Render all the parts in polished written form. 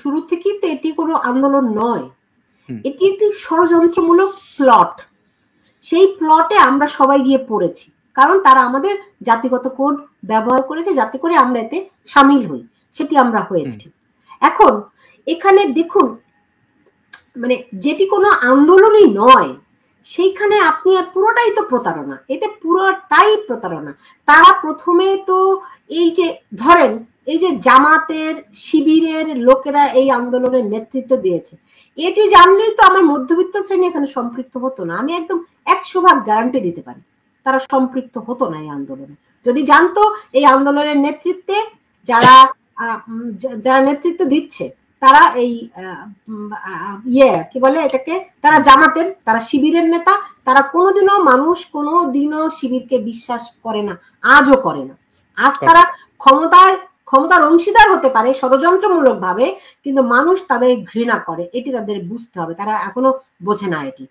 শুরু থেকেই তো এটি কোনো আন্দোলন নয়, এটি একটি ষড়যন্ত্রমূলক প্লট। সেই প্লটে আমরা সবাই গিয়ে পড়েছি, কারণ তারা আমাদের জাতিগত কোড ব্যবহার করেছে যাতে করে আমরা এতে সামিল হই, সেটি আমরা হয়েছি। এখন এখানে দেখুন, মানে যেটি কোনো আন্দোলনই নয় সেইখানে আপনি আর পুরোটাই তো প্রতারণা, এটা পুরোটাই প্রতারণা। তারা প্রথমে তো এই যে ধরেন এই যে জামাতের শিবিরের লোকেরা এই আন্দোলনের নেতৃত্ব দিয়েছে, এটি জানলেই তো আমার মধ্যবিত্ত শ্রেণী এখানে সম্পৃক্ত হতো না। আমি একদম 100% গ্যারান্টি দিতে পারি তারা সম্পৃক্ত হতো না এই আন্দোলনে, যদি জানতো এই আন্দোলনের নেতৃত্বে যারা যারা নেতৃত্ব দিচ্ছে তারা এই কি বলে এটাকে, তারা জামাতের, তারা শিবিরের নেতা। তারা কোনোদিনও মানুষ কোনোদিনও শিবিরকে বিশ্বাস করে না, আজও করে না। আজ তারা ক্ষমতার অংশীদার হতে পারে ষড়যন্ত্রমূলক ভাবে, কিন্তু মানুষ তাদের ঘৃণা করে, এটি তাদের বুঝতে হবে, তারা এখনো বোঝে না এটি।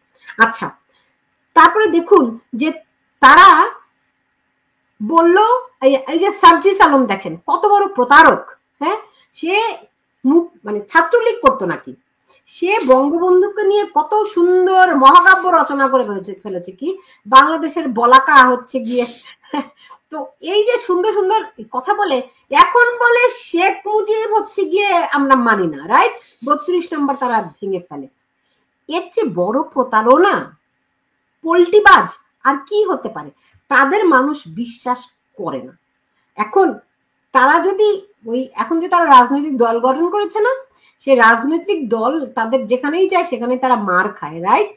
আচ্ছা, তারপরে দেখুন যে তারা বলল এই যে সার্জিস আলম দেখেন কত বড় প্রতারক। হ্যাঁ, সে মানে ছাত্রলীগ করতো নাকি, সে বঙ্গবন্ধুকে নিয়ে কত সুন্দর মহাকাব্য রচনা করে ফেলেছে, কি বাংলাদেশের বলাকা হচ্ছে গিয়ে। তো এই যে সুন্দর সুন্দর কথা বলে, এখন বলে শেখ মুজিব হচ্ছে গিয়ে আমরা মানি না, রাইট? 32 নম্বর তারা ভেঙে ফেলে। এর চেয়ে বড় প্রতারণা, পোল্টিবাজ আর কি হতে পারে? তাদের মানুষ বিশ্বাস করে না। এখন তারা যদি এখন যে তারা রাজনৈতিক দল গঠন করেছে না, সেই রাজনৈতিক দল তাদের যেখানেই যায় সেখানে তারা মার খায়, রাইট?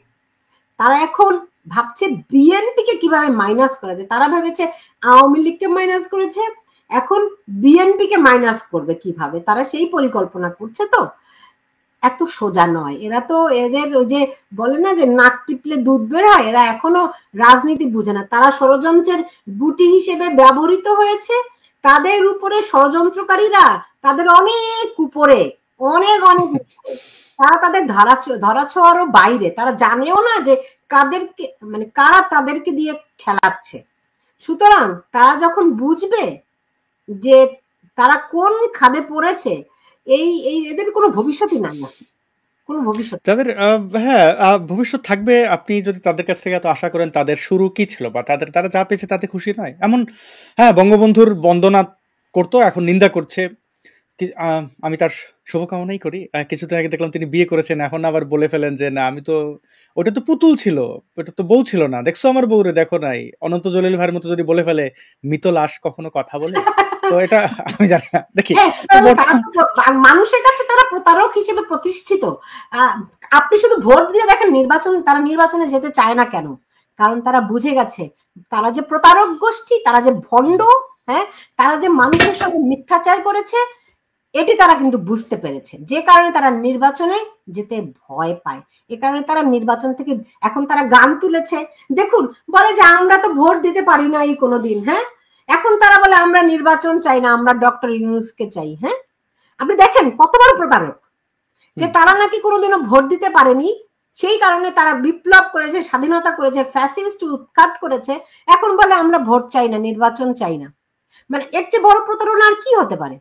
তারা এখন ভাবছে বিএনপি কে কিভাবে মাইনাস করা যায়। তারা ভেবেছে আওয়ামী লীগকে মাইনাস করেছে, এখন বিএনপি কে মাইনাস করবে কিভাবে, তারা সেই পরিকল্পনা করছে। তো এত সোজা নয়, এরা তো এদের ওই যে বলে না যে নাক টিপলে দুধ বের হয়, এরা এখনো রাজনীতি বুঝে না। তারা ষড়যন্ত্রের গুটি হিসেবে ব্যবহৃত হয়েছে, তাদের উপরে ষড়যন্ত্রকারীরা তাদের অনেক উপরে, অনেক অনেক তারা তাদের ধরাছোঁয়ারও বাইরে, তারা জানেও না যে কাদেরকে মানে কারা তাদেরকে দিয়ে খেলাচ্ছে। সুতরাং তারা যখন বুঝবে যে তারা কোন খাদে পড়েছে, এই এদের কোনো ভবিষ্যৎই নাই, কোনো ভবিষ্যৎ। তাদের হ্যাঁ ভবিষ্যৎ থাকবে। আপনি যদি তাদের কাছ থেকে এত আশা করেন, তাদের শুরু কি ছিল বা তারা যা পেয়েছে তাতে খুশি নয় এমন? হ্যাঁ, বঙ্গবন্ধুর বন্দনা করতো, এখন নিন্দা করছে। আমি তার শুভকামনাই করি। কিছুদিন আগে দেখলাম তিনি বিয়ে করেছেন, এখন আবার বলে ফেলেন যে না, আমি তো ওটা তো পুতুল ছিল, ওটা তো বউ ছিল না, দেখছো আমার বউরে দেখো নাই। অনন্ত জলিল ভাইয়ের মতো যদি বলে ফেলে, মৃত লাশ কখনো কথা বলে? তো এটা আমি জানি না। দেখি, মানুষের কাছে তারা প্রতারক হিসেবে প্রতিষ্ঠিত। আপনি শুধু ভোট দিয়ে দেখেন নির্বাচন, তারা নির্বাচনে যেতে চায় না কেন? কারণ তারা বুঝে গেছে তারা যে প্রতারক গোষ্ঠী, তারা যে ভণ্ড, হ্যাঁ, তারা যে মানুষের সঙ্গে মিথ্যাচার করেছে, এটি তারা কিন্তু বুঝতে পেরেছে, যে কারণে তারা নির্বাচনে যেতে ভয় পায়। এ কারণে তারা নির্বাচন থেকে এখন তারা গান তুলেছে। দেখুন, বলে যে আমরা তো ভোট দিতে পারি না এই কোনোদিন। হ্যাঁ, এখন তারা বলে আমরা নির্বাচন চাই না, আমরা ডক্টর ইউনূসকে চাই। হ্যাঁ, আপনি দেখেন কত বড় প্রতারক, যে তারা নাকি কোনোদিনও ভোট দিতে পারেনি, সেই কারণে তারা বিপ্লব করেছে, স্বাধীনতা করেছে, ফ্যাসিস্ট উৎখাত করেছে, এখন বলে আমরা ভোট চাই না, নির্বাচন চাই না। মানে এর চেয়ে বড় প্রতারণা আর কি হতে পারে?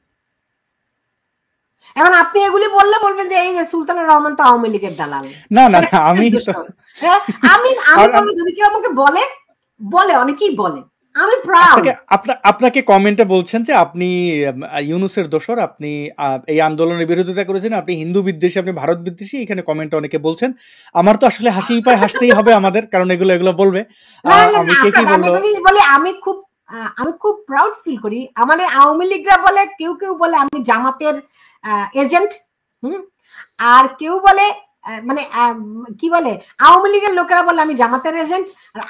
এখন আপনি এগুলি বললে বলবেন যে এই যে সুলতানুর রহমান তো আওয়ামী লীগের দালাল। না না, আমি যদি কেউ আমাকে বলে অনেকেই বলে, আমি আপনাকে কমেন্টে বলছেন যে আপনি ইউনূসের দোসর, আপনি এই আন্দোলনের বিরোধিতা করেছেন, আপনি হিন্দু বিদ্বেষী, আপনি ভারত বিদ্বেষী। এখানে কমেন্টে অনেকে বলছেন। আমার তো আসলে হাসি পায়, হাসতেই হবে আমাদের, কারণ এগুলো বলবে। আমি কে কি বললো বলে আমি খুব প্রাউড ফিল করি। আমার আওয়ামী লীগরা বলে, কেউ বলে আমি জামাতের এজেন্ট, আর কেউ বলে মানে কি বলে আওয়ামী লীগের লোকেরা বলে আমি জামাতের এজেন্ট,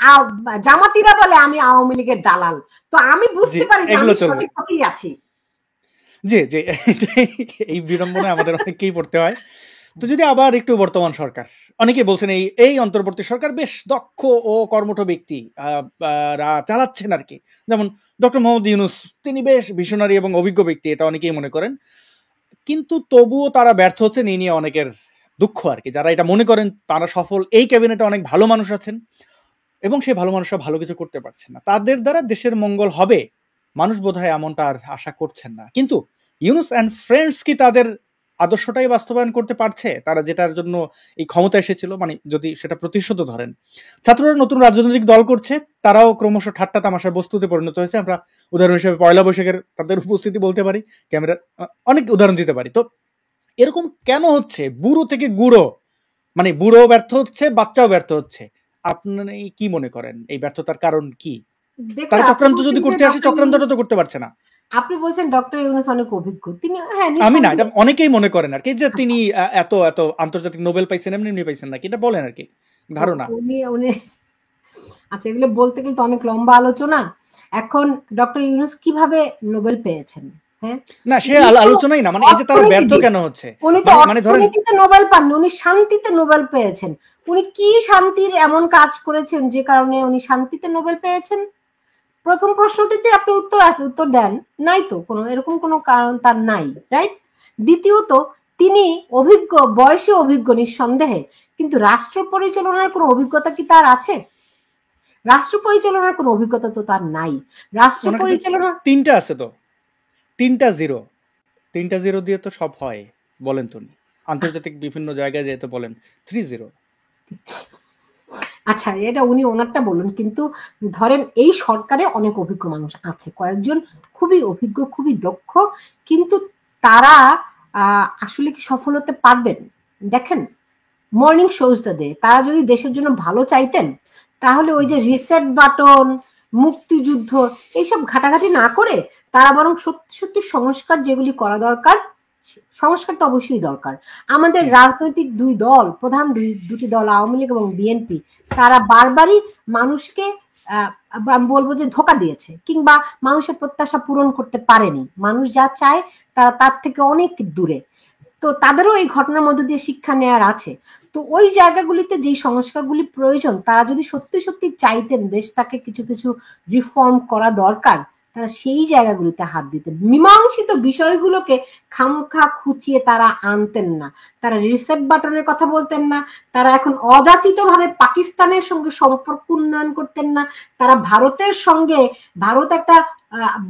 আর জামাতিরা বলে আমি আওয়ামী লীগের দালাল। তো আমি বুঝতে পারি যে আমি সঠিক পথেই আছি। জি জি, এই বিড়ম্বনায় আমাদের অনেককেই পড়তে হয়। তো যদি আবার একটু বর্তমান সরকার, অনেকে বলছেন এই অন্তর্বর্তী সরকার বেশ দক্ষ ও কর্মঠ ব্যক্তি চালাচ্ছেন আর কি, যেমন ডক্টর মোহাম্মদ ইউনূস, তিনি বেশ ভিশনারি এবং অভিজ্ঞ ব্যক্তি, এটা অনেকেই মনে করেন। কিন্তু তবুও তারা ব্যর্থ হচ্ছেন, এই নিয়ে অনেকের দুঃখ আর কি। যারা এটা মনে করেন তারা সফল, এই ক্যাবিনেটে অনেক ভালো মানুষ আছেন এবং সেই ভালো মানুষরা ভালো কিছু করতে পারছেন না, তাদের দ্বারা দেশের মঙ্গল হবে মানুষ বোধহয় এমনটা আর আশা করছেন না। কিন্তু ইউনূস অ্যান্ড ফ্রেন্ডস কি তাদের আদর্শটাই বাস্তবায়ন করতে পারছে তারা, যেটার জন্য এই ক্ষমতা এসেছিল, মানে যদি সেটা প্রতিশোধ ধরেন। ছাত্ররা নতুন রাজনৈতিক দল করছে, তারাও ক্রমশ ঠাট্টা তামাশার বস্তুতে পরিণত হয়েছে। আমরা উদাহরণ হিসেবে পয়লা বৈশাখের তাদের উপস্থিতি বলতে পারি, ক্যামেরা অনেক উদাহরণ দিতে পারি। তো এরকম কেন হচ্ছে? বুড়ো থেকে গুঁড়ো, মানে বুড়ো ব্যর্থ হচ্ছে, বাচ্চাও ব্যর্থ হচ্ছে। আপনি কি মনে করেন এই ব্যর্থতার কারণ কি? তারা চক্রান্ত যদি করতে আসে, চক্রান্তটা তো করতে পারছে না। আপনি বলছেন ডক্টর ইউনূস অনেক অভিজ্ঞ, তিনি আমি না, এটা অনেকেই মনে করেন আর কি, যে তিনি এত এত আন্তর্জাতিক নোবেল পাইছেন, এমনি পাইছেন নাকি, এটা বলেন আর কি ধারণা। উনি আচ্ছা, এগুলো বলতে গেলে তো অনেক লম্বা আলোচনা। এখন ডক্টর ইউনূস কিভাবে নোবেল পেয়েছেন? হ্যাঁ না, সে আলোচনাই না, মানে এই যে তার ব্যর্থ কেন হচ্ছে। উনি তো অর্থনীতিতে নোবেল পাননি, উনি শান্তিতে নোবেল পেয়েছেন। উনি কি শান্তির এমন কাজ করেছেন যে কারণে উনি শান্তিতে নোবেল পেয়েছেন? প্রথম প্রশ্নটিতে আপনি উত্তর দেন নাই, তো কোনো এরকম কোনো কারণ তার নাই, রাইট? দ্বিতীয়ত, তিনি অভিজ্ঞ, বয়সে অভিজ্ঞ নিঃসন্দেহে, কিন্তু রাষ্ট্র পরিচালনার কোনো অভিজ্ঞতা কি তার আছে? রাষ্ট্র পরিচালনার কোনো অভিজ্ঞতা তো তার নাই। রাষ্ট্র পরিচালনা তিনটা আছে, তো তিনটা জিরো দিয়ে তো সব হয়, বলেন তো। আন্তর্জাতিক বিভিন্ন জায়গায় যেতে বলেন 3-0। আচ্ছা, এটা উনি ওনারটা বলুন, কিন্তু ধরেন এই সরকারে অনেক অভিজ্ঞ মানুষ আছে, কয়েকজন খুবই অভিজ্ঞ, খুবই দক্ষ, কিন্তু তারা আসলে কি সফল হতে পারবেন? দেখেন, মর্নিং শোজ দ্য ডে, তারা যদি দেশের জন্য ভালো চাইতেন তাহলে ওই যে রিসেট বাটন, মুক্তিযুদ্ধ, এইসব ঘাটাঘাটি না করে তারা বরং সত্যি সত্যি সংস্কার যেগুলি করা দরকার, সংস্কার তো অবশ্যই দরকার। আমাদের রাজনৈতিক দুই দল, প্রধান দুটি দল, আওয়ামী লীগ এবং বিএনপি, তারা বারবারই মানুষকে বলবো যে ধোঁকা দিয়েছে, কিংবা মানুষের প্রত্যাশা পূরণ করতে পারেনি। মানুষ যা চায় তারা তার থেকে অনেক দূরে। তো তাদেরও এই ঘটনার মধ্যে দিয়ে শিক্ষা নেওয়ার আছে। তো ওই জায়গাগুলিতে যেই সংস্কারগুলি প্রয়োজন, তারা যদি সত্যি সত্যি চাইতেন দেশটাকে কিছু কিছু রিফর্ম করা দরকার, তারা সেই জায়গাগুলিতে হাত দিতেন। মীমাংসিত বিষয়গুলোকে খামোখা খুঁচিয়ে তারা আনতেন না। তারা রিসেট বাটনের কথা বলতেন না। তারা এখন অযাচিত ভাবে পাকিস্তানের সঙ্গে সম্পর্ক উন্নয়ন করতেন না। তারা ভারতের সঙ্গে, ভারত একটা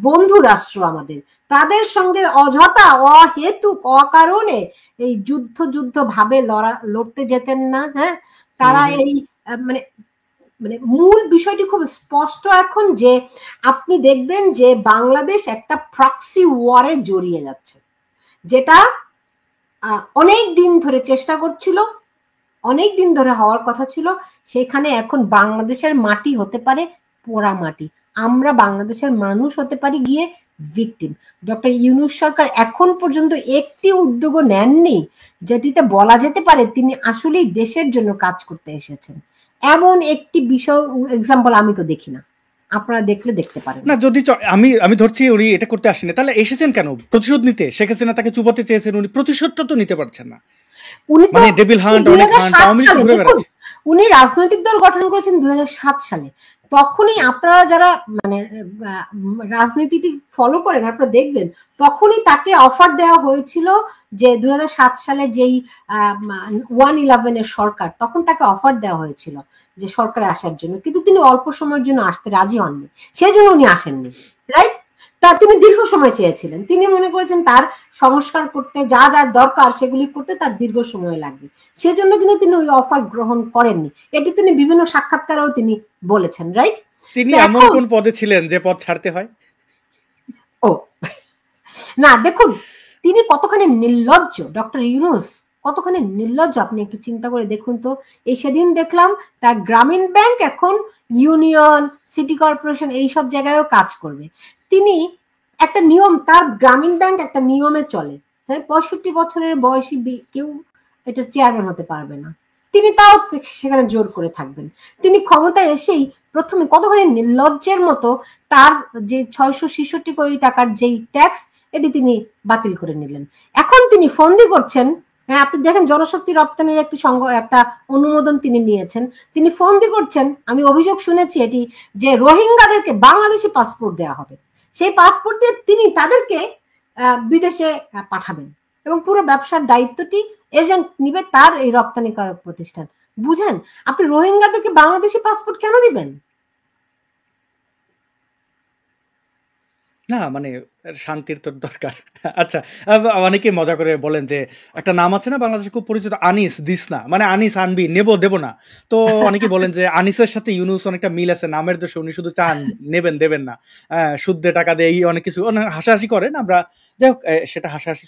বন্ধু রাষ্ট্র আমাদের, তাদের সঙ্গে অযথা, অহেতুক, অকারণে এই যুদ্ধ ভাবে লড়তে যেতেন না। হ্যাঁ, তারা এই মানে মানে মূল বিষয়টি খুব স্পষ্ট এখন, যে আপনি দেখবেন যে বাংলাদেশ একটা প্রক্সি ওয়ারে জড়িয়ে যাচ্ছে, যেটা অনেক দিন ধরে চেষ্টা করছিল, অনেক দিন ধরে হওয়ার কথা ছিল। সেখানে এখন বাংলাদেশের মাটি হতে পারে পোড়া মাটি, আমরা বাংলাদেশের মানুষ হতে পারি গিয়ে ভিকটিম। ডক্টর ইউনূস সরকার এখন পর্যন্ত একটি উদ্যোগও নেননি যেটিতে বলা যেতে পারে তিনি আসলেই দেশের জন্য কাজ করতে এসেছেন। এমন একটি বিষয়, এক্সাম্পল আমি তো দেখি না, আপনারা দেখলে দেখতে পারেন না। যদি আমি ধরছি উনি এটা করতে আসেনি, তাহলে এসেছেন কেন? প্রতিশোধ নিতে। শেখ হাসিনা তাকে চুপাতে চেয়েছেন, উনি প্রতিশোধটা তো নিতে পারছেন না। উনি তো মানে ডেভিল হান্ট, অনেক হান্ট, আওয়ামী লীগ ঘুরে বেড়াচ্ছে। উনি রাজনৈতিক দল গঠন করেছেন 2007 সালে। তখনই আপনারা যারা মানে রাজনীতিটি ফলো করেন, আপনারা দেখবেন তখনই তাকে অফার দেওয়া হয়েছিল যে 2007 সালে যেই 1/11 এর সরকার, তখন তাকে অফার দেওয়া হয়েছিল যে সরকারে আসার জন্য, কিন্তু তিনি অল্প সময়ের জন্য আসতে রাজি হননি, সেই জন্য উনি আসেননি, রাইট? তা তিনি দীর্ঘ সময় চেয়েছিলেন, তিনি মনে করেছেন তার সংস্কার করতে যা যা দরকার সেগুলি করতে তার দীর্ঘ সময় লাগবে, সেজন্য কিন্তু তিনি ওই অফার গ্রহণ করেননি। এটি তিনি বিভিন্ন সাক্ষাৎকারেও তিনি বলেছেন, রাইট? তিনি এমন কোন পদে ছিলেন যে পদ ছাড়তে হয়? ও না, দেখুন তিনি কতখানি নির্লজ্জ, ডক্টর ইউনূস কতখানি নির্লজ্জ, আপনি একটু চিন্তা করে দেখুন তো। এই সেদিন দেখলাম তার গ্রামীণ ব্যাংক এখন ইউনিয়ন, সিটি কর্পোরেশন এইসব জায়গায়ও কাজ করবে। তিনি একটা নিয়ম, তার গ্রামীণ ব্যাংক একটা নিয়মে চলে। হ্যাঁ, 65 বছরের বয়সী কেউ এটার চেয়ারম্যান হতে পারবে না, তিনি তাও সেখানে জোর করে থাকবেন। তিনি ক্ষমতায় এসেই প্রথমে কতখানি নির্লজ্জের মতো তার যে 666 কোটি টাকার যেই ট্যাক্স, এটি তিনি বাতিল করে নিলেন। এখন তিনি ফন্দি করছেন। হ্যাঁ, আপনি দেখেন জনশক্তি রপ্তানির একটা অনুমোদন তিনি নিয়েছেন, তিনি ফন্দি করছেন। আমি অভিযোগ শুনেছি এটি, যে রোহিঙ্গাদেরকে বাংলাদেশি পাসপোর্ট দেওয়া হবে, সেই পাসপোর্ট দিয়ে তিনি তাদেরকে বিদেশে পাঠাবেন এবং পুরো ব্যবসার দায়িত্বটি এজেন্ট নিবে তার এই রপ্তানিকারক প্রতিষ্ঠান। বুঝেন, আপনি রোহিঙ্গাদেরকে বাংলাদেশি পাসপোর্ট কেন দিবেন? না মানে শান্তির তো দরকার। আচ্ছা, অনেকে মজা করে বলেন যে একটা নাম আছে না বাংলাদেশে খুব পরিচিত, আনিস দিস না, মানে আনিস আনবি, নেব দেব না। তো অনেকে বলেন যে আনিসের সাথে ইউনুস অনেকটা মিল আছে, নামের দোষে উনি শুধু চান, নেবেন দেবেন না, সুদে টাকা দেয়, এই অনেক কিছু হাসাহাসি করেন আমরা। যাই হোক, সেটা হাসাহাসি